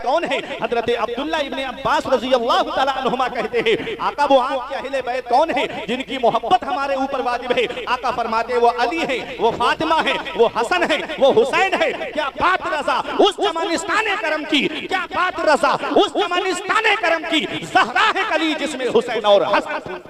कौन है? हजरत अब्दुल्ला इब्ने अब्बास रज़ी अल्लाह तआला अन्हुमा कहते हैं आका वो आपके अहले बैत कौन है जिनकी मोहब्बत हमारे ऊपर वाजिब है? आका फरमाते हैं वो अली है, वो फातिमा है, वो हसन है, वो हुसैन है। क्या बात रज़ा उस चमनिस्ताने करम की, क्या बात रज़ा उस चमनिस्ताने करम की, ज़हरा है कली जिसमें हुसैन और हसन।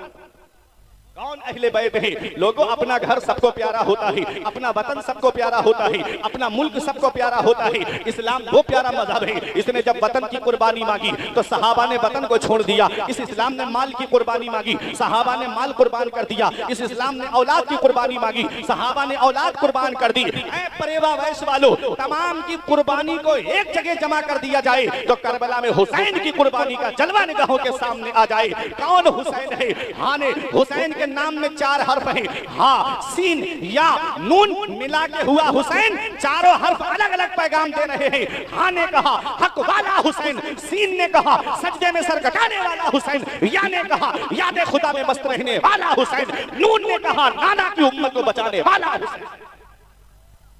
कौन अहले बैत है? लोगों अपना घर सबको प्यारा होता है, अपना वतन सबको प्यारा होता है, अपना मुल्क सबको प्यारा होता है। इस्लाम वो प्यारा मजहब है, इसने जब वतन की कुर्बानी मांगी तो सहाबा ने वतन को छोड़ दिया। इस इस्लाम ने माल की कुर्बानी मांगी, सहाबा ने माल कुर्बान कर दिया। इस इस्लाम ने औलाद की कुर्बानी मांगी, सहाबा ने औलाद कुर्बान कर दी। ऐ परेवा वैश वालों, तमाम की कुर्बानी को एक जगह जमा कर दिया जाए तो करबला में हुसैन की कुर्बानी का जलवा निगाहों के सामने आ जाए। कौन हुसैन है? हाँ ने हुसैन के नाम में 4 हर्फ हैं, हा सीन या नून मिला के हुआ हुसैन। चारों हर्फ अलग अलग पैगाम दे रहे हैं। हा ने कहा हक वाला हुसैन, सीन ने कहा सजदे में सर कटाने वाला हुसैन, या ने कहा याद खुदा में मस्त रहने वाला हुसैन, नून ने कहा नाना की उम्मत को बचाने वाला हुसैन।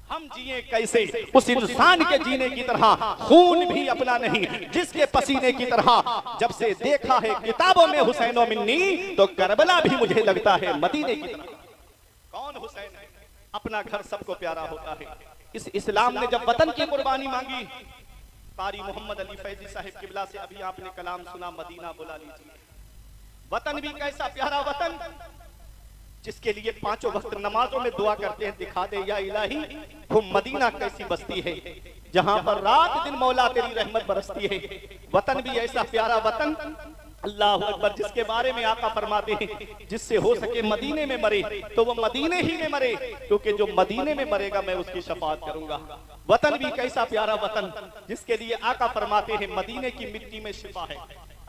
हम जिए कैसे उस इंसान के जीने की तरह, खून भी अपना नहीं जिसके पसीने की तरह। जब से देखा है किताबों में हुसैनो मिन्नी तो करबला भी मुझे लगता है मदीने की तरह। कौन हुसैन है? अपना घर सबको प्यारा होता है। इस इस्लाम ने जब वतन की कुर्बानी मांगी, कारी मोहम्मद अली फैजी साहिब किबला से अभी आपने कलाम सुना, मदीना बुला लीजिए। वतन भी कैसा प्यारा वतन जिसके लिए 5 वक्त नमाजों में दुआ करते हैं, दिखा दे या इलाही वो मदीना कैसी बस्ती है जहां पर रात दिन मौला तेरी रहमत बरसती है। वतन भी ऐसा प्यारा वतन, अल्लाह अकबर, जिसके बारे में आका फरमाते हैं जिससे हो सके मदीने में मरे तो वो मदीने ही में मरे, क्योंकि जो मदीने में मरेगा मैं उसकी शफाअत करूंगा। वतन भी कैसा प्यारा वतन जिसके लिए आका फरमाते हैं मदीने की मिट्टी में शिफा है।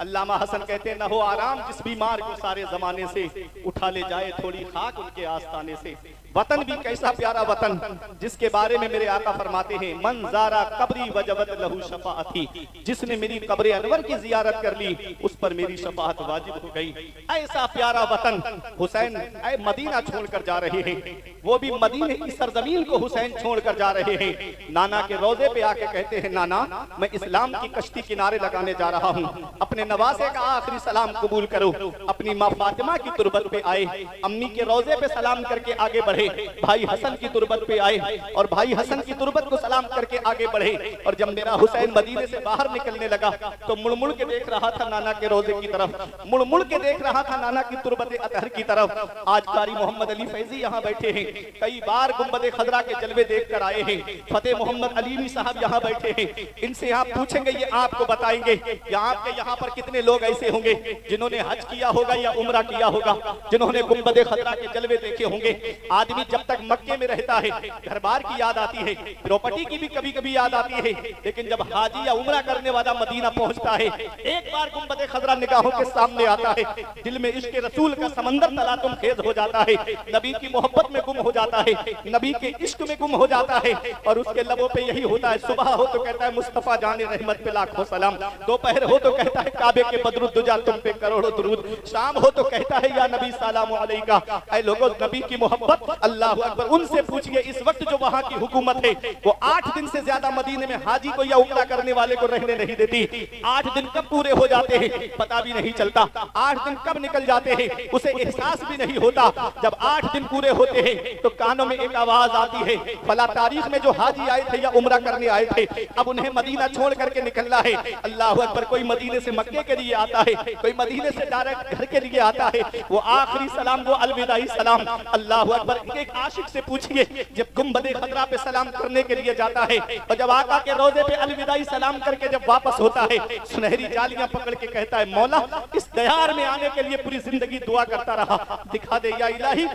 अल्लामा हसन कहते हैं न हो आराम जिस बीमार को सारे जमाने से, उठा ले जाए थोड़ी खाक उनके आस्ताने से। वतन भी कैसा प्यारा वतन जिसके बारे में मेरे आका फरमाते हैं मंजारा कब्री वजबत लहू शफाअती, जिसने मेरी कब्र अनवर की जियारत कर ली उस पर मेरी शफाअत वाजिब हो गई। ऐसा प्यारा वतन हुसैन ऐ मदीना छोड़कर जा रहे हैं, वो भी मदीने की सरजमीन को हुसैन छोड़कर जा रहे हैं। नाना के रोजे पे आके कहते हैं नाना मैं इस्लाम की कश्ती किनारे लगाने जा रहा हूँ, अपने नवासे का आखिरी सलाम कबूल करो। अपनी माँ फातिमा की तुरबत पे आए, अम्मी के रोजे पे सलाम करके आगे बढ़े, भाई हसन की तुरबत पे आए और भाई हसन की तुरबत को सलाम करके आगे बढ़े। और जब मेरा हुसैन मदीने से बाहर निकलने लगा तो मुड़ मुड़ के देख रहा था नाना के रोजे की तरफ, मुड़ मुड़ के देख रहा था नाना की तुरबत अतहर की तरफ। आज कारी मोहम्मद अली फैजी यहाँ बैठे हैं, कई बार गुंबद खजरा के जलवे देख कर आए हैं। फतेह मोहम्मद अलीमी साहब यहाँ बैठे हैं, इनसे आप पूछेंगे ये आपको बताएंगे आपके यहाँ पर कितने लोग ऐसे होंगे जिन्होंने हज किया होगा या उम्रा किया होगा, जिन्होंने गुंबद खजरा के जलवे देखे होंगे। आदमी जब तक मक्के में रहता है घर बार की याद आती है, प्रॉपर्टी की भी कभी कभी याद आती है, लेकिन जब हाजी या उम्रा करने वाला मदीना पहुंचता है एक बार गुंबद खजरा निगाहों के सामने आता है, दिल में इश्क रसूल का समंदर तलातुम खेज हो जाता है, नबी की मोहब्बत में गुम हो जाता है, नबी के इश्क में गुम हो जाता है। और उसके लबों पे यही होता है, सुबह हो तो कहता है मुस्तफा जाने रहमत पे लाखों सलाम, दोपहर हो तो कहता है काबे के बदरुद्दुजा तुम पे करोड़ों दुरूद, शाम हो तो कहता है या नबी सलाम अलैका। ऐ लोगों नबी की मोहब्बत, अल्लाह अकबर, उनसे पूछिए इस वक्त जो वहां की हुकूमत है वो 8 दिन से ज्यादा मदीने में हाजी को या उम्रा करने वाले को रहने नहीं देती। 8 दिन कब पूरे हो जाते हैं पता भी नहीं चलता, 8 दिन कब निकल जाते हैं उसे एहसास भी नहीं होता। जब 8 दिन पूरे होते हैं तो कानों में एक आवाज आती है, फला तारीख में जो हाजी आए थे या उम्रा करने आए थे अब उन्हें मदीना छोड़ करके निकलना है। अल्लाह अकबर, कोई मदीने से मक्के के लिए आता है, कोई मदीने से डायरेक्ट घर के लिए आता है, वो आखिरी सलाम, वो अलविदाई सलाम। अल्लाह अकबर, एक आशिक से पूछिए जब गुंबदे खजरा पे सलाम करने के लिए जाता है और जब आका के रोजे पे अलविदाई सलाम करके जब वापस होता है सुनहरी जालियां पकड़ के कहता है मौला इस दयार में आने के लिए पूरी जिंदगी दुआ करता रहा, दिखा दे या इलाही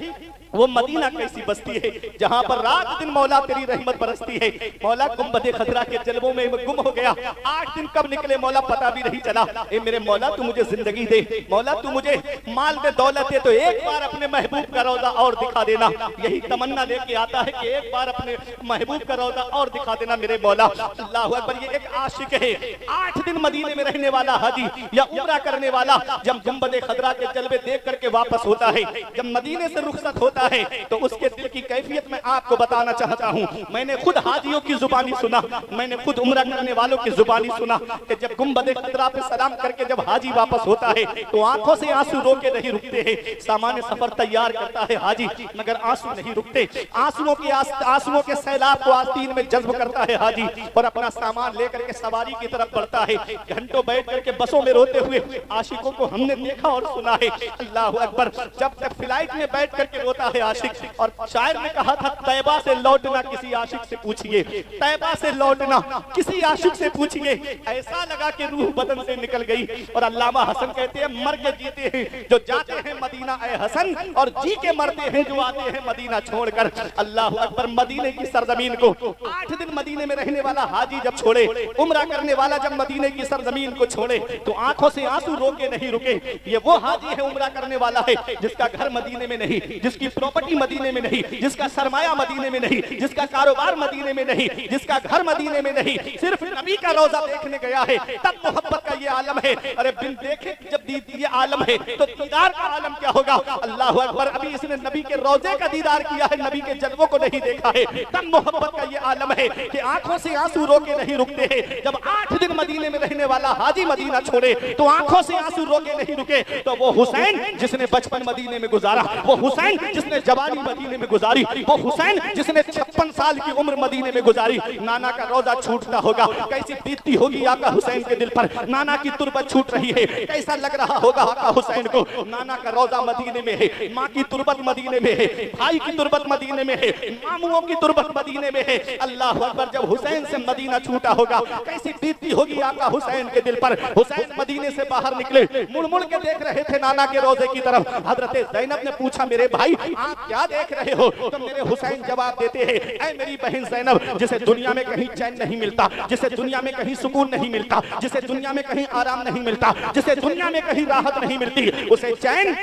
वो मदीना कैसी बस्ती है जहां पर रात दिन मौला तेरी रहमत बरसती है। मौला गुंबदे खजरा के जलवों में गुम हो गया, 8 दिन कब निकले मौला पता भी नहीं चला। ए मेरे मौला तू मुझे जिंदगी दे, मौला तू मुझे माल दे, दौलत दे, तो एक बार अपने महबूब का रोजा और दिखा देना। यही तमन्ना लेके आता है कि एक बार अपने महबूब का रौजा और दिखा देना मेरे मौला। अल्लाह अकबर। ये एक आशिक है, 8 दिन मदीने में रहने वाला हाजी या उम्रा करने वाला, जब गुंबद खदरा के जलवे देख करके वापस होता है, जब मदीने से रुखसत होता है, तो उसके दिल की कैफियत मैं आपको बताना चाहता हूँ। मैंने खुद हाजियों की जुबानी सुना, मैंने खुद उम्रा करने वालों की जुबानी सुना कि जब गुंबद खदरा पे सलाम करके जब हाजी वापस होता है तो आंखों से आंसू रो के नहीं रुकते हैं। सामान्य सफर तैयार करता है हाजी, मगर आंसू नहीं रुकते। आंसुओं के सैलाब को आस्तीन में जज्ब करता है हाजी और अपना सामान लेकर के सवारी की तरफ बढ़ता है। घंटों बैठ करके बसों में रोते हुए आशिकों को हमने देखा और सुना है। अल्लाह अकबर। जब तक फ्लाइट में बैठ करके रोता है आशिक, और शायर ने कहा था तैबा से लौटना किसी आशिक से पूछिए, तैबा से लौटना किसी आशिक से पूछिए, ऐसा लगा कि रूह बदन से निकल गई। और अल्लामा हसन कहते हैं मर के जीते हैं जो जाते हैं मदीना ए हसन, और जी के मरते हैं जो आते हैं मदीना छोड़कर। अल्लाह अकबर। मदीने की सरजमीन को 8 दिन मदीने में रहने वाला हाजी जब छोड़े, उम्रा करने वाला जब मदीने की सरजमीन को छोड़े तो आंखों से आंसू रोके नहीं रुके। ये वो हाजी है, उम्रा करने वाला है, जिसका घर मदीने में नहीं, जिसकी प्रॉपर्टी मदीने में नहीं, जिसका सरमाया मदीने में नहीं, जिसका कारोबार मदीने में नहीं, जिसका घर मदीने में नहीं, सिर्फ नबी का रोजा देखने गया है। तब मोहब्बत का ये आलम है। अरे बिन देखे जब ये आलम है तो दीदार का आलम क्या होगा। अल्लाह अकबर। अभी इसने नबी के रोजे का दीदार किया है, नबी के जलवों को नहीं देखा है। तब मोहब्बत का ये आलम है कि आंखों से आंसू रोके नहीं रुकते हैं। जब 8 दिन मदीने में रहने वाला हाजी मदीना छोड़े तो आंखों से आंसू रोके नहीं रुके। तो वो हुसैन जिसने बचपन मदीने में गुजारा, वो हुसैन जिसने जवानी मदीने में गुजारी, वो हुसैन जिसने 56 साल की उम्र मदीने में गुजारी, नाना का रोजा छूटता होगा, कैसी बीतती होगी आका हुसैन के दिल पर। नाना की तुरबत छूट रही है, कैसा लग रहा होगा आका हुसैन को। नाना का रोजा मदीने में है, माँ की तुरबत मदीने में है, भाई की तुरबत मदीने में है, मामुओं की तुरबत मदीने में है। अल्लाह अकबर। जब हुसैन से मदीना छूटा होगा कैसी बीतती होगी आका हुसैन के दिल पर। हुसैन मदीने से बाहर निकले, मुड़ मुड़ के देख रहे थे नाना के रोजे की तरफ। हजरत ज़ैनब ने पूछा मेरे भाई आप क्या देख रहे हो। तो मेरे हुसैन जवाब देते हैं ऐ मेरी बहन ज़ैनब, जिसे दुनिया में कहीं चैन नहीं मिलता, जिसे दुनिया में कहीं सुकून नहीं मिलता, जिसे दुनिया में कहीं आराम नहीं मिलता, जिसे दुनिया में कहीं राहत नहीं मिलती, उसे चैन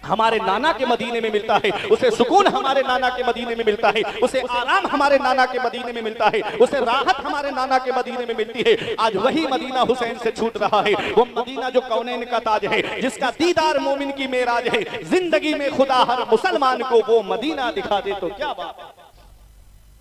हमारे नाना के मदीने में मिलता है, उसे सुकून हमारे नाना के मदीने में मिलता है, उसे आराम हमारे नाना के मदीने में मिलता है, उसे राहत हमारे नाना के मदीने में मिलती है। आज वही मदीना हुसैन से छूट रहा है, वो मदीना जो कौनैन का ताज है, जिसका दीदार मोमिन की मेराज है। जिंदगी में खुदा हर मुसलमान को वो मदीना दिखा दे तो क्या बात है।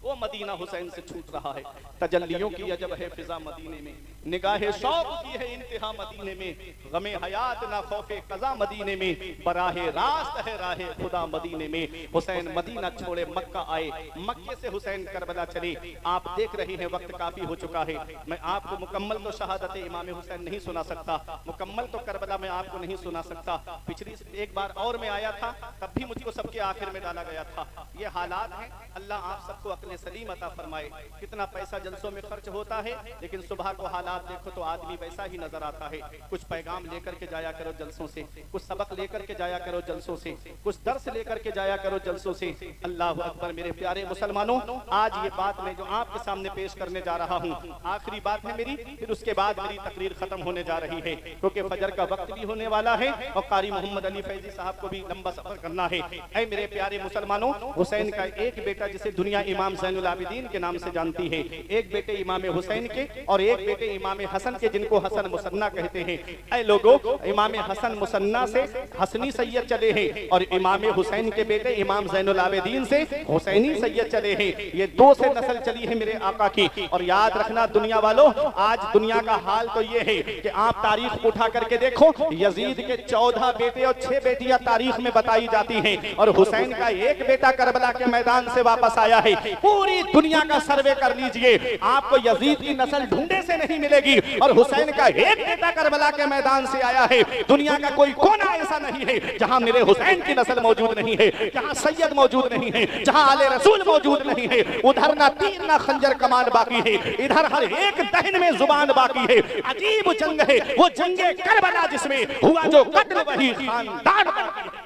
वो मदीना हुसैन से छूट रहा है। तजल्लियों की अजब है फिजा मदीने में, निगाहे शौक की है इंतहा मदीने में, गमे हयात ना खौफे कज़ा मदीने में, बराहे रास्त है राहे खुदा मदीने में। हुसैन मदीना छोड़े मक्का आए, मक्के से हुसैन करबला चले। आप देख रहे हैं वक्त काफी हो चुका है, मैं आपको मुकम्मल तो शहादत इमाम हुसैन नहीं सुना सकता, मुकम्मल तो करबला मैं आपको नहीं सुना सकता। पिछली एक बार और मैं आया था, तब भी मुझको सबके आखिर में डाला गया था। ये हालात हैं, अल्लाह आप सबको अक्ल सलीम अता फरमाए। कितना पैसा जलसों में खर्च होता है, लेकिन सुबह को हालात देखो तो आदमी वैसा ही नजर आता है। कुछ पैगाम लेकर के जाया करो जलसों से, कुछ सबक लेकर के जाया करो जलसों से, कुछ दर्स लेकर के जाया करो जलसों से। अल्लाह अकबर। मेरे प्यारे मुसलमानों, आज ये बात मैं जो आपके सामने पेश करने जा रहा हूँ आखिरी बात है मेरी, फिर उसके बाद मेरी तकरीर खत्म होने जा रही है, क्योंकि फजर का वक्त भी होने वाला है और कारी मोहम्मद अली फैजी साहब को भी लंबा सफर करना है। ऐ मेरे प्यारे मुसलमानों, हुसैन का एक बेटा जिसे दुनिया इमाम ज़ैनुल आबिदीन के नाम से जानती है, एक बेटे इमाम हुसैन के और एक बेटे इमाम हसन के, जिनको हसन मुसन्ना कहते हैं। ऐ लोगों, इमाम हसन मुसन्ना से हसनी सैयद चले हैं और इमाम हुसैन के बेटे इमाम ज़ैनुल आबिदीन से हुसैनी सैयद चले हैं। ये दो से नस्ल चली है मेरे आका की। और याद रखना दुनिया वालों, आज दुनिया का हाल तो ये है कि आप तारीख उठा करके देखो, यजीद के 14 बेटे और 6 बेटियां तारीख में बताई जाती हैं, और हुसैन का एक बेटा करबला के मैदान से वापस आया है। पूरी दुनिया का सर्वे कर लीजिए, आपको यजीद की नस्ल ढूंढे से नहीं मिलेगी, और हुसैन का एक बेटा करबला के मैदान से आया है। दुनिया का कोई कोना ऐसा नहीं है जहां मेरे हुसैन की नस्ल मौजूद नहीं है, जहां सैयद मौजूद नहीं है, जहां आले रसूल मौजूद नहीं है। उधर ना तीर ना खंजर कमान बाकी है, इधर हर एक दहन में जुबान बाकी है। अजीब जंग है वो जंगे करबला, जिसमें हुआ जो कत्ल वही खानदान बाकी है।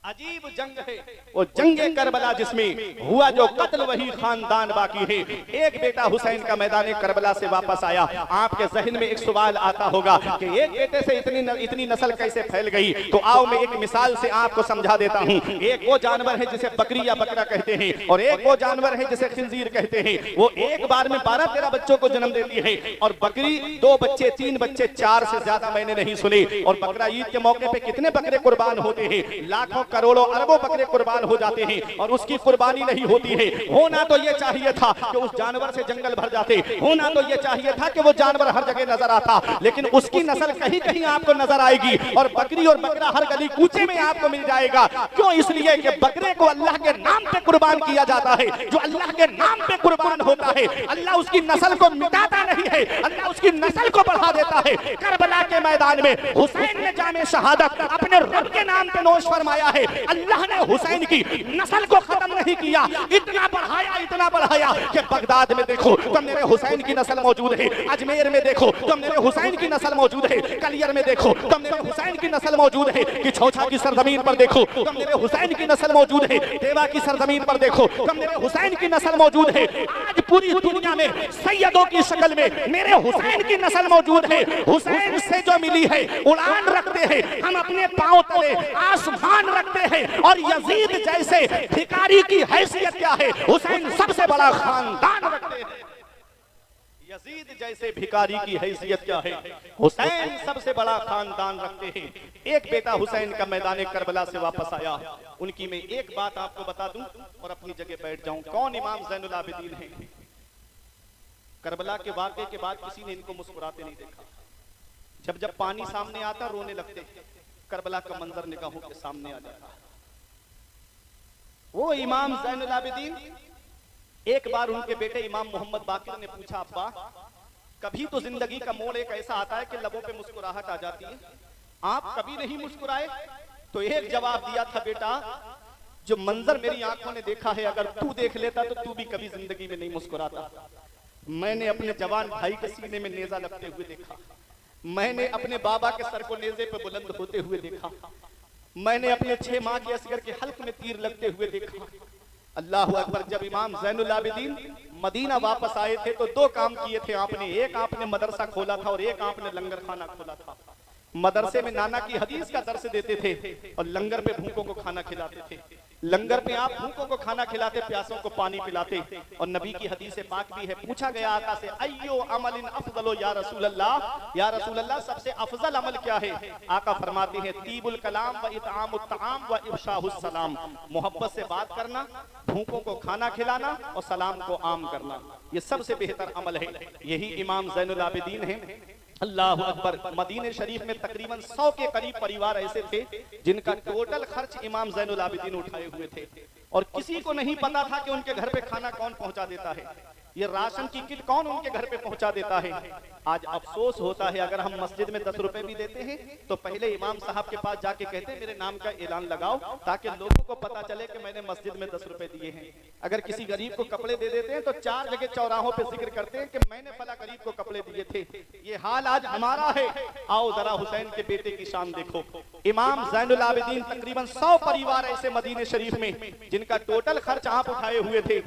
अजीब जंग है वो जंगे करबला, जिसमें हुआ जो कत्ल वही खानदान बाकी है। एक बेटा हुसैन का मैदान करबला से वापस आया। आपके जहन में एक सवाल आता होगा कि एक बेटे से इतनी नस्ल कैसे फैल गई? तो आओ मैं एक मिसाल से आपको समझा देता हूँ। एक वो जानवर है जिसे बकरी या बकरा कहते हैं, और एक वो जानवर है जिसे खिंजीर कहते हैं। वो एक बार में 12-13 बच्चों को जन्म देती है, और बकरी 2 बच्चे 3 बच्चे 4 से ज्यादा मैंने नहीं सुने। और बकरा ईद के मौके पे कितने बकरे कुर्बान होते हैं, लाखों करोड़ों अरबों बकरे कुर्बान हो जाते हैं, और उसकी कुर्बानी नहीं होती है। होना तो ये चाहिए था कि उस जानवर से जंगल भर जाते, होना तो ये चाहिए था कि वो जानवर हर जगह नजर आता, लेकिन उसकी नस्ल कहीं कहीं आपको नजर आएगी, और बकरी और बकरा हर गली कूचे में आपको मिल जाएगा। क्यों? इसलिए कि बकरे को अल्लाह के नाम पे कुर्बान किया जाता है। जो अल्लाह के नाम पे कुर्बान होता है, अल्लाह उसकी नस्ल को मिटाता नहीं है, अल्लाह उसकी नस्ल को बढ़ा देता है। करबला के मैदान में हुसैन ने जामे शहादत अपने रब के नाम पे नोश फरमाया है। अल्लाह ने हुसैन की नस्ल को खत्म नहीं किया, इतना बढ़ाया कि बगदाद में देखो तो मेरे हुसैन की नस्ल मौजूद है, अजमेर में देखो तो मेरे हुसैन की नस्ल मौजूद है, कलियर में देखो तो मेरे हुसैन की नस्ल मौजूद है, कि छौछा की सरजमीन पर देखो तो मेरे हुसैन की नस्ल मौजूद है, देवा की सरजमीन पर देखो तो मेरे हुसैन की नस्ल मौजूद है। आज पूरी दुनिया में सैयदों की शक्ल में मेरे हुसैन की नस्ल मौजूद है। हुसैन से जो मिली है उड़ान रखते हैं, हम अपने पांव तले आसमान रखते हैं, और यजीद जैसे भिखारी की हैसियत क्या है, हुसैन सबसे बड़ा खानदान रखते हैं। यजीद जैसे भिखारी की हैसियत क्या है, हुसैन सबसे बड़ा खानदान रखते हैं। एक बेटा हुसैन का मैदान करबला से वापस आया। उनकी मैं एक बात आपको बता दूं और अपनी जगह बैठ जाऊं। कौन? इमाम ज़ैनुल आबिदीन है। करबला के वाक़े के बाद किसी ने इनको मुस्कुराते नहीं देखा। जब जब पानी सामने आता रोने लगते। करबला का मंजर निगाहों के सामने आ जाता। वो इमाम ज़ैनुल आबिदीन, एक बार उनके बेटे इमाम मोहम्मद बाकिर ने पूछा, अब्बा कभी तो जिंदगी का मोड़ एक ऐसा आता है कि लबों पे मुस्कुराहट आ जाती है, आप कभी नहीं मुस्कुराए? तो एक जवाब दिया था, बेटा जो मंजर मेरी आंखों ने देखा है, अगर तू देख लेता तो तू भी कभी जिंदगी में नहीं मुस्कुराता। मैंने अपने जवान भाई के सीने में नेजा लगते हुए देखा, मैंने अपने बाबा के सर को नेजे पे बुलंद होते हुए देखा, मैंने अपने 6 माह के असगर के हल्क में तीर लगते हुए देखा। अल्लाह अकबर। जब इमाम ज़ैनुल आबिदीन मदीना वापस आए थे तो 2 काम किए थे आपने। एक आपने मदरसा खोला था और एक आपने लंगर खाना खोला था। मदरसे में नाना की हदीस का दर्स देते थे और लंगर पे भूखों को खाना खिलाते थे। लंगर पे आप भूखों को खाना खिलाते, प्यासों को पानी पिलाते। और नबी की हदीस पाक भी है, पूछा गया आका से, अय्यो अमलिन अफजलो या रसूल अल्लाह, या रसूल अल्लाह सबसे अफजल अमल क्या है? आका फरमाते हैं, तीबुल कलाम व इतआमुत तआम व इफ्शाहुस सलाम। मोहब्बत से बात करना, भूखों को खाना खिलाना और सलाम को आम करना, ये सबसे बेहतर अमल है। यही इमाम ज़ैनुल आबिदीन है। अल्लाह अकबर। मदीने शरीफ में तकरीबन 100 के करीब परिवार ऐसे थे जिनका टोटल खर्च इमाम ज़ैनुल आबिदीन उठाए हुए थे, और किसी को नहीं पता था कि उनके घर पे खाना कौन पहुंचा देता है, ये राशन की किट कौन उनके घर पे पहुंचा देता है। आज अफसोस होता है, अगर हम मस्जिद में 10 रुपए भी देते हैं तो पहले इमाम साहब के पास जाके कहते हैं मेरे नाम का ऐलान लगाओ, ताकि लोगों को पता चले कि मैंने मस्जिद में 10 रुपए दिए हैं। अगर किसी गरीब को कपड़े दे देते हैं तो 4 जगह चौराहों पे जिक्र करते हैं कि मैंने फला गरीब को कपड़े दिए थे। ये हाल आज हमारा है। आओ जरा हुसैन के बेटे की शान देखो। इमाम ज़ैनुल आबिदीन तकरीबन 100 परिवार ऐसे मदीने शरीफ में जिनका टोटल खर्च आप उठाए हुए थे।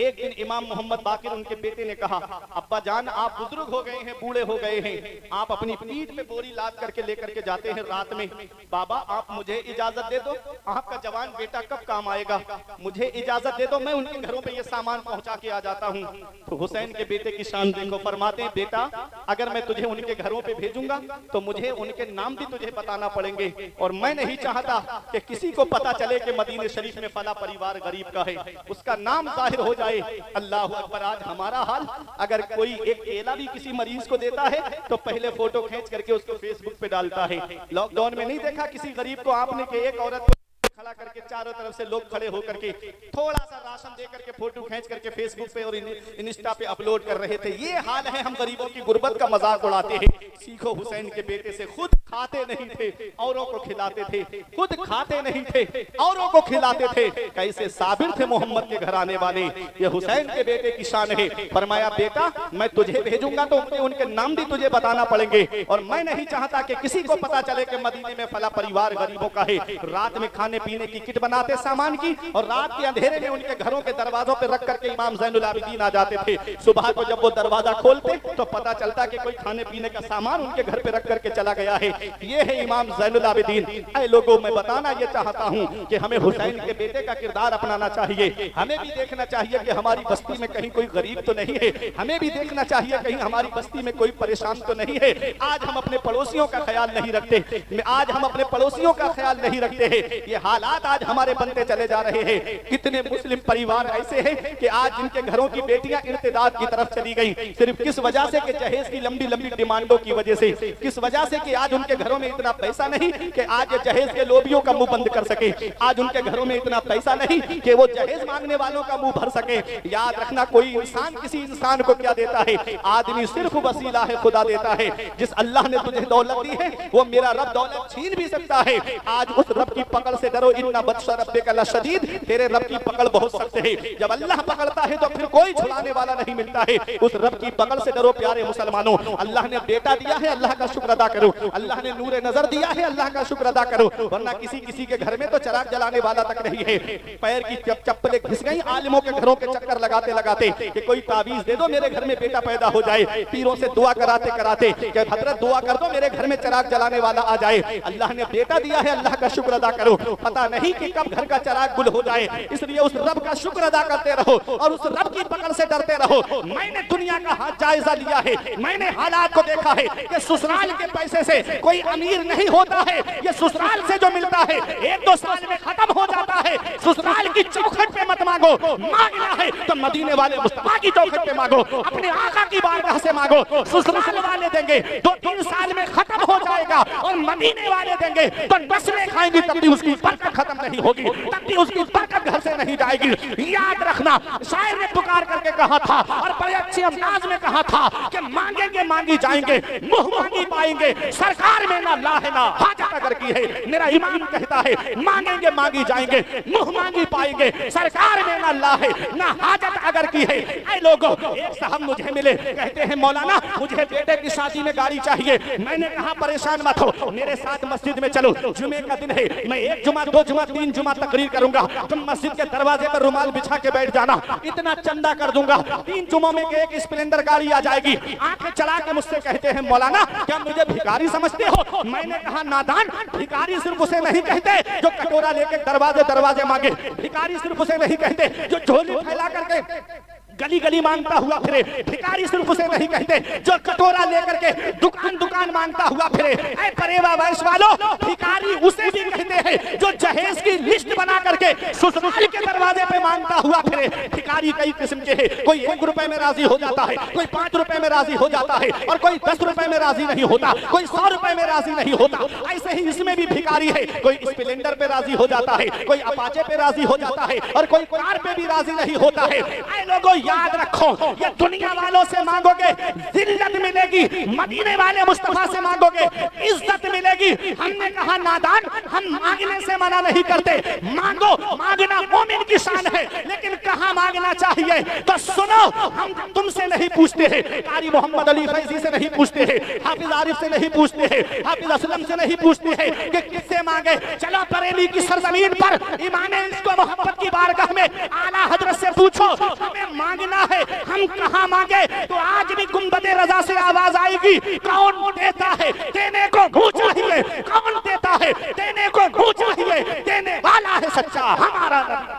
एक दिन इमाम मोहम्मद बाकिर उनके बेटे ने कहा, अब्बा जान आप बुजुर्ग हो गए हैं, बूढ़े हो गए हैं, आप अपनी पीठ पे बोरी लाद करके लेकर के जाते हैं रात में, बाबा आप मुझे इजाजत दे दो, आपका जवान बेटा कब काम आएगा, मुझे इजाजत दे दो, मैं उनके घरों पे ये सामान पहुंचा के आ जाता हूँ। तो हुसैन के बेटे की शान देखो, फरमाते हैं बेटा अगर मैं तुझे उनके घरों पे भेजूंगा तो मुझे उनके नाम भी तुझे बताना पड़ेंगे, और मैं नहीं चाहता कि किसी को पता चले कि मदीने शरीफ में फला परिवार गरीब का है, उसका नाम जाहिर हो जाए। अल्लाह अकबर। आज हमारा हाल, अगर कोई एक केला भी किसी मरीज को देता है तो पहले फोटो खींच करके उसको फेसबुक पे डालता है। लॉकडाउन में नहीं देखा किसी गरीब को आपने कि एक औरत को खड़ा करके चारों तरफ से लोग खड़े होकर के थोड़ा सा राशन दे करके फोटो खींच करके फेसबुक पे और इंस्टा पे अपलोड कर रहे थे। ये हाल है, हम गरीबों की गुर्बत का मजाक उड़ाते हैं। सीखो हुसैन के बेटे से, खुद खाते नहीं थे औरों को खिलाते थे, खुद खाते नहीं थे औरों को खिलाते थे। कैसे साबिर थे मोहम्मद के घराने वाले। ये हुसैन के बेटे की शान है। फरमाया बेटा मैं तुझे भेजूंगा तो उनके नाम भी तुझे बताना पड़ेंगे, और मैं नहीं चाहता कि किसी को पता चले कि मदीने में फला परिवार गरीबों का है। रात में खाने पीने की किट बनाते सामान की, और रात के अंधेरे में उनके घरों के दरवाजों पे रख करके इमाम ज़ैनुल आबिदीन आ जाते थे। सुबह को जब वो दरवाजा खोलते तो पता चलता कि कोई खाने पीने का सामान उनके घर पे रख करके चला गया है। ये है इमाम ज़ैनुल आबिदीन। ऐ लोगों, मैं बताना ये चाहता हूँ कि हमें हुसैन के बेटे का किरदार अपनाना चाहिए। हमें भी देखना चाहिए कि हमारी बस्ती में कहीं कोई गरीब तो नहीं है, हमें भी देखना चाहिए कहीं हमारी बस्ती में कोई परेशान तो नहीं है। आज हम अपने पड़ोसियों का ख्याल नहीं रखते, आज हम अपने पड़ोसियों का ख्याल नहीं रखते हैं। ये हालात आज हमारे बनते चले जा रहे हैं। कितने मुस्लिम परिवार ऐसे हैं कि आज जिनके घरों की बेटियां इर्तिदाद की तरफ चली गई, सिर्फ किस वजह से कि जहेज की लंबी लंबी डिमांडों की वजह से, किस वजह से कि आज उनके घरों में इतना पैसा नहीं कि आज ये जहेज के लोबियों का मुंह बंद कर सके, आज उनके घरों में इतना पैसा नहीं कि वो जहेज मांगने वालों का मुंह भर सके। याद रखना, कोई इंसान किसी इंसान को क्या देता है? आदमी सिर्फ वसीला है, खुदा देता है। जिस अल्लाह ने तुझे दौलत दी है वो मेरा रब दौलत छीन भी सकता है। आज उस रब की पकड़ से डरो, इन्ना बत्शा रब्बिका लशदीद, तेरे रब की पकड़ बहुत सख्त है। जब अल्लाह पकड़ता है तो फिर कोई छुड़ाने वाला नहीं मिलता है। उस रब की पकड़ से डरो प्यारे मुसलमानों। अल्लाह ने बेटा दिया है, अल्लाह का शुक्र अदा करो। अल्लाह ने नूरे नजर दिया है, अल्लाह का शुक्र अदा करो। वरना किसी किसी के घर में तो चराग जलाने वाला तक नहीं है। पैर की चप्पलें घिस गई आलिमों के घरों के चक्कर लगाते लगाते कि कोई ताबीज दे दो मेरे घर में बेटा पैदा हो जाए, पीरों से दुआ कराते कराते कि हजरत दुआ कर दो मेरे घर में चराग जलाने वाला आ जाए। अल्लाह ने बेटा दिया है, अल्लाह का शुक्र अदा करो। पता नहीं कि कब घर का चराग गुल हो जाए, इसलिए उस रब का शुक्र अदा करते रहो और उस रब की पकड़ से डरते रहो। मैंने दुनिया का हाथ जायजा लिया है, मैंने हालात को देखा है कि ससुराल के पैसे से कोई अमीर नहीं होता है। ये ससुराल से जो मिलता है 1-2 साल में खत्म हो जाता है। ससुराल की चौखट पे मत मांगो, मांगना है तो मदीने वाले मुस्तफा की चौखट पे मांगो, अपने आका की बारगाह से मांगो। ससुराल वाले देंगे 2-3 साल में खत्म हो जाएगा और मदीने वाले देंगे तो नस्लें खाएंगी, तब भी उसकी बरकत खत्म नहीं होगी, तब भी उसकी बरकत घर से नहीं जाएगी। याद रखना, शायर ने पुकार करके कहा था और बड़े अच्छे अंदाज में कहा था कि मांगेंगे मांगी जाएंगे, मुंह मांगी पाएंगे, सरकार में ना ला है ना हाजत अगर की है। मेरा इमाम कहता है मांगेंगे मांगी जाएंगे, मुंह मांगी पाएंगे, सरकार में ना ला है ना हाजत अगर की है। ऐ लोगों, एक साहब मुझे मिले, कहते हैं मौलाना मुझे बेटे की शादी में गाड़ी चाहिए। मैंने कहा परेशान मत हो, मेरे साथ मस्जिद में चलो, जुमे का दिन है, मैं 1 जुमा 2 जुमा 3 जुमा तकरीर करूंगा, तुम मस्जिद के दरवाजे पर रुमाल बिछा के बैठ जाना, इतना चंदा कर दूंगा। 3 जुमों में एक स्प्लेंडर गाड़ी आ जाएगी। आंखें चला के मुझसे कहते हैं मौलाना क्या मुझे भिखारी समझते हो? मैंने कहा नादान, भिखारी सिर्फ उसे नहीं कहते जो कटोरा लेके दरवाजे दरवाजे मांगे, भिखारी सिर्फ उसे नहीं कहते जो झोली फैला करके गली गली मांगता हुआ फिरे, भिखारी सिर्फ उसे नहीं कहते जो कटोरा लेकर के दुकान दुकान मांगता हुआ फिरे। ऐ परेवा वंश वालों, भिखारी उसे भी कहते हैं जो जहेज की लिस्ट बना करके ससुराल के दरवाजे पे मांगता हुआ फिरे। भिखारी कई किस्म के हैं, कोई 1 रुपए में राजी हो जाता है, कोई 5 रुपए में राजी हो जाता है और कोई 10 रुपए में राजी नहीं होता, कोई 100 रुपए में राजी नहीं होता। ऐसे ही इसमें भी भिखारी है, कोई स्प्लेंडर पे राजी हो जाता है, कोई अपाचे पे राजी हो जाता है और कोई कार पे भी राजी नहीं होता है। ऐ लोगों याद रखो, ये दुनिया वालों से मांगोगे जिल्लत मिलेगी, मदीने वाले मुस्तफा से मांगोगे इज्जत मिलेगी। हमने कहा नादान, हम मांगने से मना नहीं करते, मांगो, मांगना मोमिन की शान है, लेकिन कहाँ मांगना चाहिए तो सुनो। हम तुमसे नहीं पूछते हैं, कारी मोहम्मद अली फैजी से नहीं पूछते हैं, हाफिज आरिफ से नहीं पूछते हैं, हाफिज असलम से नहीं पूछते हैं कि किससे मांगे। चलो बरेली की सरजमीन पर इमाम इश्क मोहब्बत की बारगाह में आला हजरत से पूछो हमें मांगना है, हम कहाँ मांगे। तो आज भी गुंबदे रजा से आवाज आएगी, कौन देता है देने को मुंह चाहिए, कौन देता है देने को मुंह चाहिए। देने वाला है सच्चा हमारा नबी,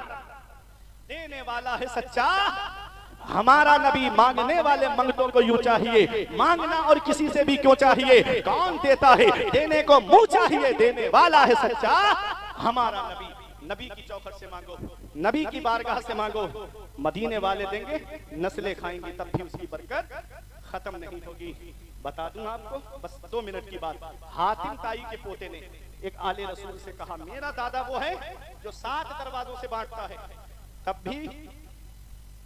देने वाला है सच्चा हमारा नबी। मांगने वाले मंगतों को यूं चाहिए, मांगना और किसी से भी क्यों चाहिए। कौन देता है देने को मुंह चाहिए, देने वाला है सच्चा हमारा नबी। नबी की चौखट से मांगो, नबी की बारगाह से मांगो, मदीने वाले देंगे, नस्लें खाएंगी, तब भी उसकी बरकत खत्म नहीं होगी। बता दूं आपको, बस 2 मिनट की बात। हातिम ताई के पोते ने एक आले रसूल से कहा मेरा दादा वो है जो 7 दरवाजों से बांटता है, तब भी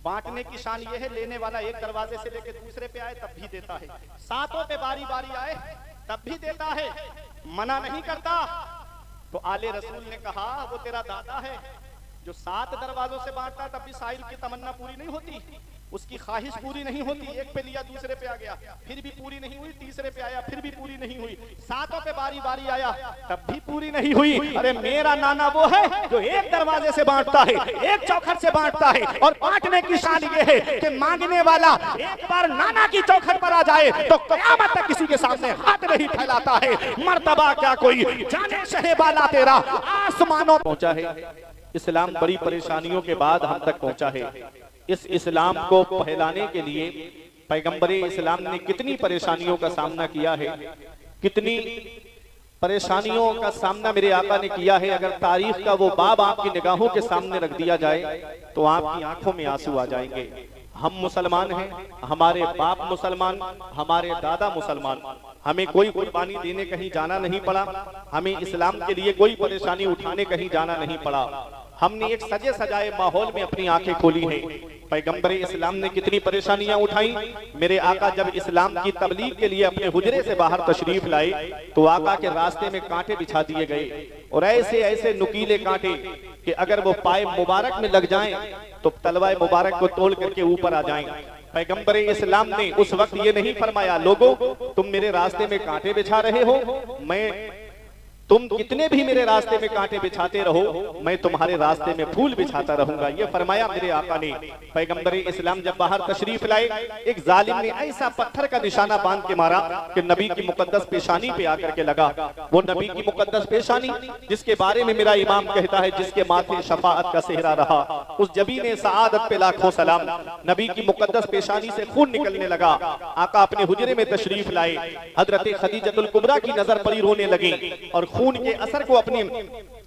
बांटने की शान ये है लेने वाला एक दरवाजे से लेकर दूसरे पे आए तब भी देता है, 7 पे बारी बारी आए तब भी देता है, मना नहीं करता। तो आले रसूल ने कहा वो तेरा दादा है जो 7 दरवाजों से बांटता है तब भी साहिल की तमन्ना पूरी नहीं होती। उसकी ख्वाहिश पूरी नहीं होती, एक पे लिया दूसरे पे आ गया, फिर भी पूरी नहीं हुई, तीसरे पे आया फिर भी पूरी नहीं हुई, सातों पे बारी बारी आया तब भी पूरी नहीं हुई। अरे मेरा नाना वो है जो एक दरवाजे से बांटता है, एक चौखट से बांटता है, और बांटने की शान ये है कि मांगने वाला एक बार नाना की चौखट पर आ जाए तो कयामत तक किसी के सामने हाथ नहीं फैलाता है। मर्तबा क्या कोई जाने शहे बाला तेरा आसमानों पहुंचा है। इस्लाम बड़ी परेशानियों के बाद हम तक पहुंचा है। इस इस्लाम को फैलाने के लिए पैगंबरे इस्लाम ने कितनी परेशानियों का सामना किया है, कितनी परेशानियों का सामना मेरे आका ने किया है। अगर तारीख का वो बाब आपकी निगाहों के सामने रख दिया जाए तो आपकी आंखों में आंसू आ जाएंगे। हम मुसलमान हैं, हमारे बाप मुसलमान, हमारे दादा मुसलमान, हमें कोई कुर्बानी देने कहीं जाना नहीं पड़ा, हमें इस्लाम के लिए कोई परेशानी उठाने कहीं जाना नहीं पड़ा। हमने एक सजे सजाए माहौल में अपनी आंखें खोली हैं। पैगंबर इस्लाम ने कितनी परेशानियां उठाई। मेरे आका जब इस्लाम की तबलीग के लिए अपने हुजरे से बाहर तशरीफ लाए तो आका के रास्ते में कांटे बिछा दिए गए, और ऐसे ऐसे नुकीले कांटे कि अगर वो पाए मुबारक में लग जाएं तो तलवाए मुबारक को तोड़ करके ऊपर आ जाएं। पैगंबर इस्लाम ने उस वक्त ये नहीं फरमाया, लोगों तुम मेरे रास्ते में कांटे बिछा रहे हो, तुम कितने भी मेरे रास्ते में कांटे बिछाते रहो, मैं तुम्हारे रास्ते में फूल बिछाता रहूंगा। ये फरमाया मेरे आका ने। पैगंबर इस्लाम जब बाहर तशरीफ लाए, एक जालिम ने ऐसा पत्थर का निशाना बांध के मारा कि नबी की मुकद्दस पेशानी पे आकर के लगा। वो नबी की मुकद्दस पेशानी जिसके बारे में मेरा इमाम कहता है जिसके माथे शफाअत का सेहरा रहा, उस जबीने सआदत पे लाखों सलाम। नबी की मुकद्दस पेशानी से खून निकलने लगा। आका अपने हुजरे में तशरीफ लाए, हजरत खदीजतुल कुबरा की नजर पड़ी रोने लगी और खून के असर को अपनी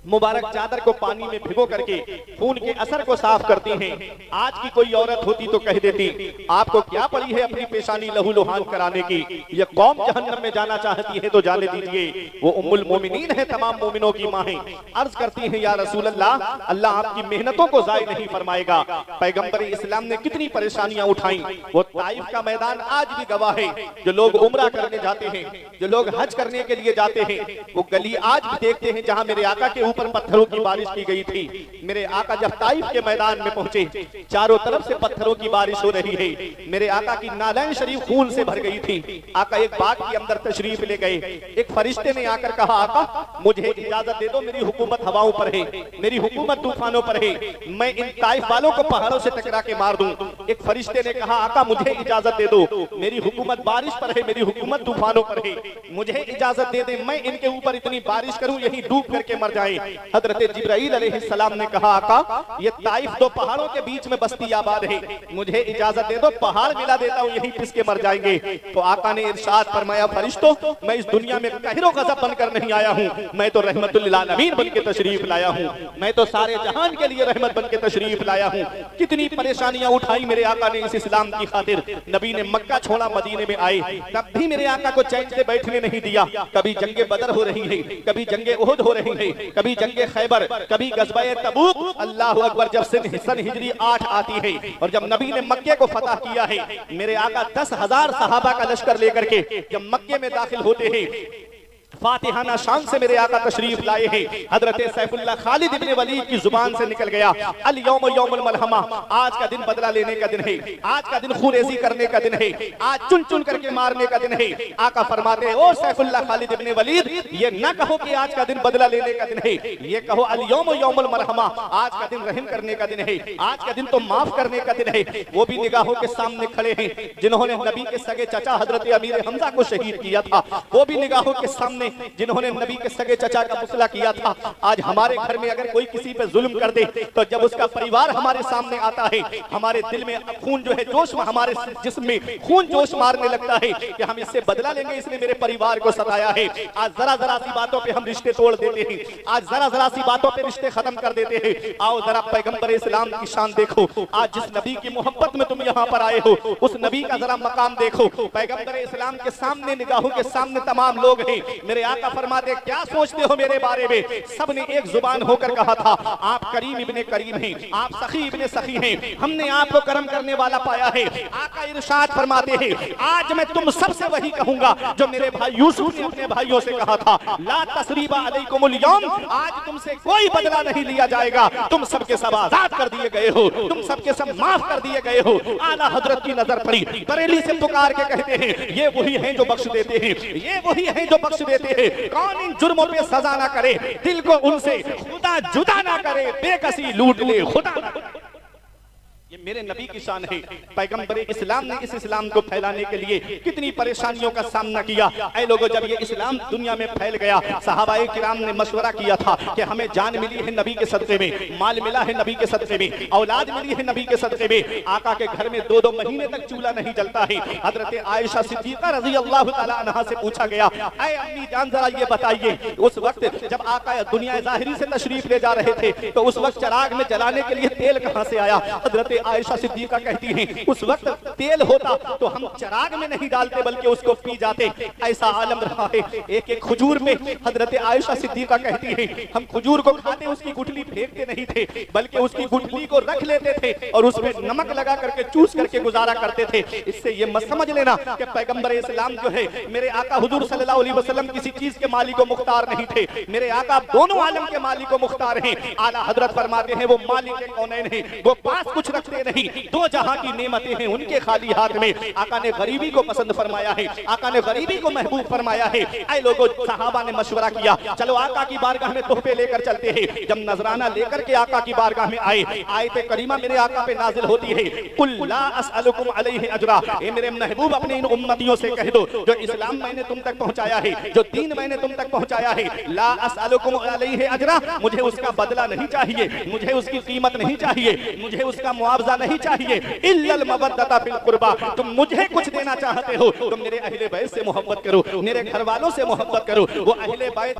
मुबारक चादर को पानी में भिगो करके खून के असर को साफ करती हैं। आज की कोई औरत होती तो कह देती आपको क्या पड़ी है अपनी पेशानी लहूलुहान कराने की, ये कौम जहन्नम में जाना चाहती है तो जाने दीजिए। वो उम्मुल मोमिनीन है, तमाम मोमिनों की मां है। अर्ज करती हैं या रसूल अल्लाह, अल्लाह आपकी मेहनतों को जाय नहीं फरमाएगा। पैगंबर इस्लाम ने कितनी परेशानियां उठाई। वो ताइफ का मैदान आज भी गवाह है। जो लोग उम्रा करने जाते हैं, जो लोग हज करने के लिए जाते हैं, वो गली आज भी देखते हैं जहां मेरे आका के ऊपर पत्थरों की बारिश की गई थी। मेरे आका जब ताइफ के मैदान में पहुंचे, चारों तरफ से पत्थरों की बारिश हो रही है। मेरे आका की नालैन शरीफ खून से भर गई थी। आका एक बाग के अंदर तशरीफ ले गए। एक फरिश्ते ने आकर कहा आका मुझे इजाजत दे दो, मेरी हुकूमत हवाओं पर है, मेरी हुकूमत तूफानों पर है, मैं इन ताइफ वालों को पहाड़ों से टकरा के मार दूं। एक फरिश्ते ने कहा आका मुझे इजाजत दे दो, मेरी हुकूमत बारिश पर है, मेरी हुकूमत तूफानों पर है, मुझे इजाजत दे दे, मैं इनके ऊपर इतनी बारिश करूं यही डूब करके मर जाए। हजरत जिब्राइल अलैहिस्सलाम ने कहा आका ये ताइफ दो पहाड़ों के बीच में बस्ती आबाद है, मुझे इजाजत दे दो, पहाड़ मिला देता हूं यहीं पिस के मर जाएंगे। तो आका ने इरशाद फरमाया फरिश्तों मैं इस दुनिया में कहरो गजब बनकर नहीं आया हूं, मैं तो रहमतुल लिल आलमीन बनके तशरीफ लाया हूं, मैं तो सारे जहान के लिए रहमत बनके तशरीफ लाया हूं। कितनी परेशानियां उठाई मेरे आका ने इस इस्लाम की खातिर। नबी ने मक्का छोड़ा, मदीने में आए, तब भी मेरे आका को चैन से बैठने नहीं दिया। कभी जंगे बदर हो रही है, कभी जंगे उहुद हो रही है, कभी जंगे खैबर, कभी गज़वाए तबूक। अल्लाह अकबर। जब सन हिजरी 8 आती है और जब नबी ने मक्के को फतह किया है, मेरे आका 10,000 सहाबा का लश्कर लेकर के जब मक्के में दाखिल होते हैं, फातिहाना शान से मेरे आका तशरीफ लाए हैं। हजरत सैफुल्लाह खालिद इब्न वलीद की जुबान से निकल गया अल यौम यौमुल मलहमा, आज का दिन बदला लेने का दिन है, आज का दिन खूनेजी करने का दिन है, आज चुन चुन करके मारने का दिन है। आका फरमाते हैं ओ सैफुल्लाह खालिद इब्न वलीद, ये ना कहो कि आज का दिन बदला लेने का दिन है, ये कहो अल यौम यौमुल मलहमा, आज का दिन रहम करने का दिन है, आज का दिन तो माफ करने का दिन है। वो भी निगाहों के सामने खड़े हैं जिन्होंने नबी के सगे चचा हजरत अमीर हमजा को शहीद किया था, वो भी निगाहों के सामने जिन्होंने नबी के सगे चचा का मुसला किया था। आज हमारे घर में अगर कोई किसी पे जुल्म कर दे तो जब उसका परिवार हमारे सामने आता है, हमारे दिल में खून जो है जोश, हमारे जिस्म में खून जोश मारने लगता है कि हम इससे बदला लेंगे, इसने मेरे परिवार को सताया है। आज जरा जरा सी बातों पे हम रिश्ते तोड़ देते हैं, आज जरा जरा सी बातों पे रिश्ते खत्म कर देते हैं। आओ जरा पैगंबर इस्लाम की शान देखो, आज जिस नबी की मोहब्बत में तुम यहाँ पर आए हो उस नबी का जरा मकाम देखो। पैगंबर इस्लाम के सामने निगाहों के सामने तमाम लोग हैं। मेरे आका फरमाते क्या सोचते हो मेरे बारे में? सबने एक जुबान होकर कहा था आप करीम इब्ने करीम हैं, आप सखी इब्ने सखी हैं, हमने आपको करम करने वाला पाया है। आका इरशाद फरमाते हैं आज मैं तुम सबसे वही कहूंगा जो मेरे भाई यूसुफ ने अपने भाइयों से कहा था, ला तसरीबा अलैकुमुल यौम, आज तुमसे कोई बदला नहीं लिया जाएगा, तुम सबके सब आजाद कर दिए गए हो, तुम सबके सब माफ कर दिए गए हो। आला हजरत की नजर पड़ी, बरेली से पुकार के कहते हैं ये वही हैं जो बख्श देते हैं, ये वही हैं जो बख्श देते हैं। कौन इन जुर्मों पे सजा ना करे, दिल को उनसे खुदा जुदा ना करे, बेकसी लूट ले खुदा ना करे। ये मेरे नबी की शान है। पैगंबर इस्लाम ने इस इस्लाम को फैलाने के लिए कितनी परेशानियों का सामना किया। ऐ लोगों, जब ये इस्लाम दुनिया में फैल गया, सहाबाए किराम ने मशवरा किया था कि हमें जान मिली है नबी के सदक़े में, माल मिला है नबी के सदक़े में, औलाद मिली है नबी के सदक़े में। आका के घर में 2-2 महीने तक चूल्हा नहीं जलता है। हजरत आयशा सिद्दीक़ा रज़ी अल्लाह तआला अन्हा से पूछा गया, ऐ अम्मी जान जरा ये बताइए, उस वक्त जब आका दुनिया ज़ाहिरी से तशरीफ ले जा रहे थे तो उस वक्त चराग में जलाने के लिए तेल कहां से आया? हजरत आयशा सिद्दीक़ा कहती हैं उस वक्त तेल होता तो हम चराग में नहीं डालते बल्कि उसको पी जाते। ऐसा आलम रहा है। एक एक खजूर में हजरत आयशा सिद्दीक़ा कहती हैं हम खजूर को खाते उसकी गुठली फेंकते नहीं थे बल्कि उसकी गुठली को रख लेते थे और उसमें नमक लगा करके चूस करके गुजारा करते थे। इससे ये मत समझ लेना कि पैगंबर इस्लाम जो है मेरे आका हुजूर सल्लल्लाहु अलैहि वसल्लम किसी चीज के मालिक व मुख्तार नहीं थे। मेरे आका दोनों आलम के मालिक व मुख्तार हैं। आला हजरत फरमाते हैं वो मालिक कौनैन हैं, वो पास कुछ रखते नहीं, दो जहां की नेमतें हैं उनके खाली हाथ में। आका ने गरीबी को पसंद फरमाया है, आका ने गरीबी को महबूब फरमाया है। ऐ लोगों, सहाबा ने मशवरा किया चलो आका की बारगाह में तोहफे लेकर चलते हैं। जब नजराना लेकर के आका की बारगाह में आए, आयत करीमा मेरे आका पे नाजिल होती है, कुल ला असअलुकुम अलैहि अजरा, ए मेरे महबूब अपने इन उम्मतियों से कह दो जो इस्लाम मैंने तुम तक पहुंचाया है, जो दीन मैंने तुम तक पहुंचाया है, ला असअलुकुम अलैहि अजरा, मुझे उसका बदला नहीं चाहिए, मुझे उसकी कीमत नहीं चाहिए, मुझे उसका मुआवजा नहीं चाहिए। इल्लल मवद्दता फिल कुर्बा, तुम मुझे कुछ देना चाहते हो तो मेरे अहले बैत से मोहब्बत करो, मेरे घर वालों से मोहब्बत करो। वो अहले बैत